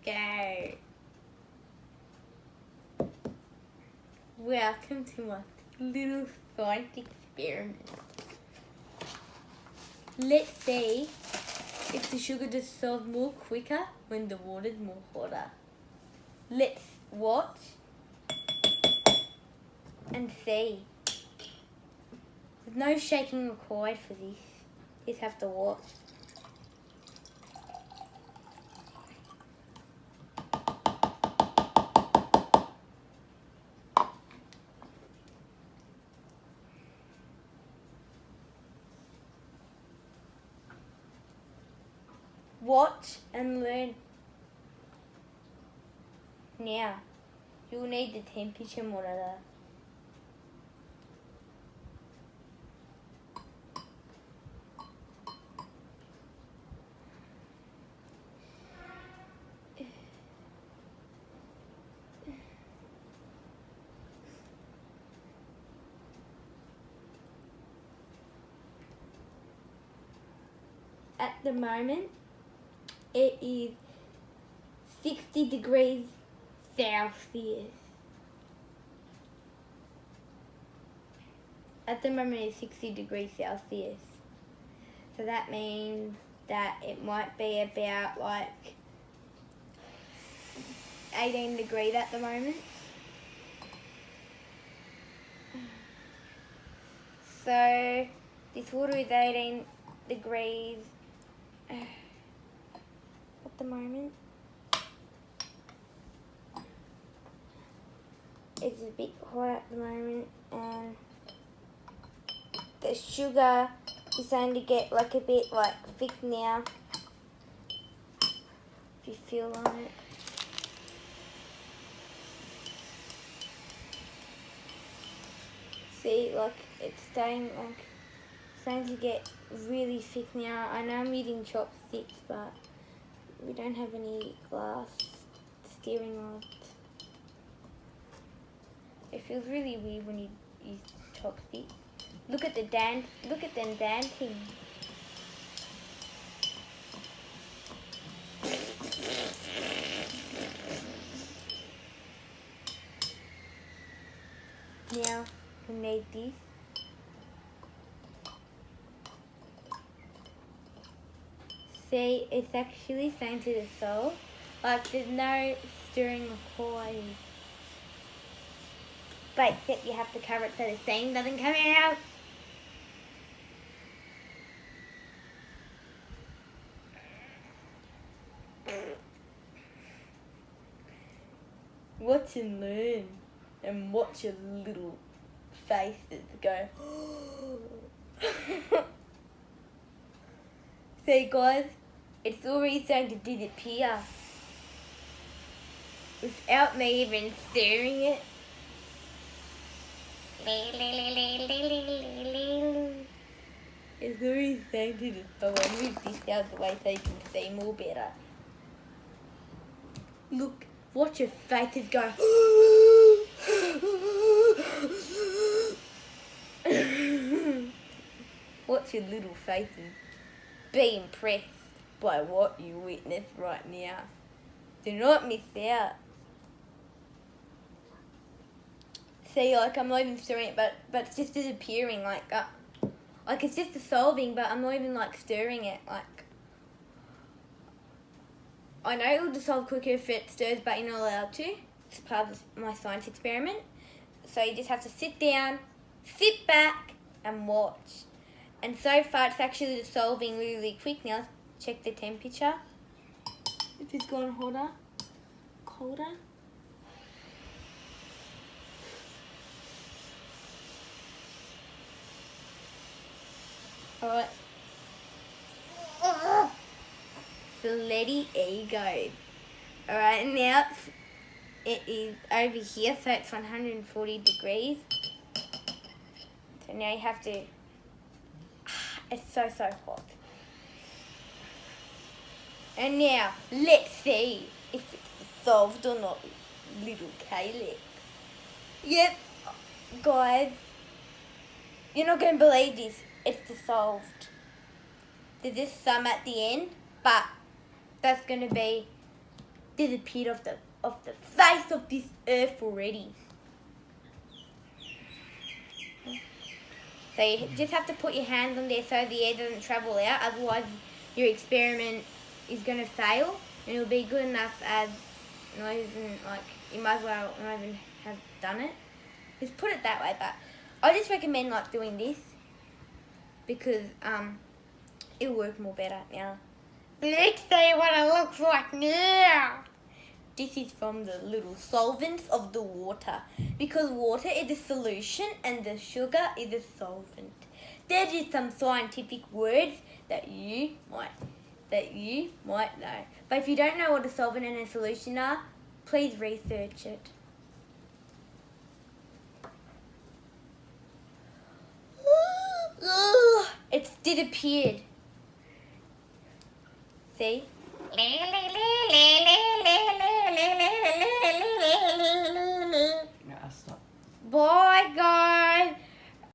go. Welcome to my little science experiment. Let's see if the sugar dissolves more quicker when the water's more hotter. Let's watch and see. There's no shaking required for this. You just have to watch. Watch and learn. Now, you'll need the temperature monitor. At the moment, it is 60 degrees Celsius. At the moment, it's 60 degrees Celsius. So that means that it might be about like 18 degrees at the moment. So this water is 18 degrees at the moment. It's a bit hot at the moment, and the sugar is starting to get like a bit like thick now. If you feel like it. See, like it's starting to get really thick now. I know I'm using chopsticks, but we don't have any glass steering rods. It feels really weird when you use chopsticks. Look at them dancing. Now we need this. See, it's actually starting to dissolve. Like there's no stirring required. But except you have to cover it so the steam doesn't come out. Watch and learn, and watch your little faces go. See guys, it's already starting to disappear without me even stirring it. It's already starting to dissolve. I'll move this out of the way so you can see more better. Look, watch your faces go. Watch your little faces. Be impressed by what you witness right now. Do not miss out. See, like I'm not even stirring it, but it's just disappearing. Like it's just dissolving, but I'm not even like stirring it. Like I know it will dissolve quicker if it stirs, but you're not allowed to. It's part of my science experiment. So you just have to sit down, sit back, and watch. And so far, it's actually dissolving really quick. Now, check the temperature. It has gone hotter, colder. Alright. So let it go. Alright, now it is over here, so it's 140 degrees. So now you have to, it's so hot. And now, let's see if it's dissolved or not, little Caleb. Yep, guys, you're not going to believe this. It's dissolved. There's just some at the end, but that's going to be disappeared off the face of this earth already. So you just have to put your hands on there so the air doesn't travel out, otherwise your experiment is going to fail, and it'll be good enough as not even, like, you might as well not even have done it. Just put it that way, but I just recommend like doing this because it'll work more better now. Let's see what it looks like now. This is from the little solvents of the water, because water is a solution and the sugar is a solvent. There's just some scientific words that you might know. But if you don't know what a solvent and a solution are, please research it. It's disappeared. See? Stop. Bye, guys.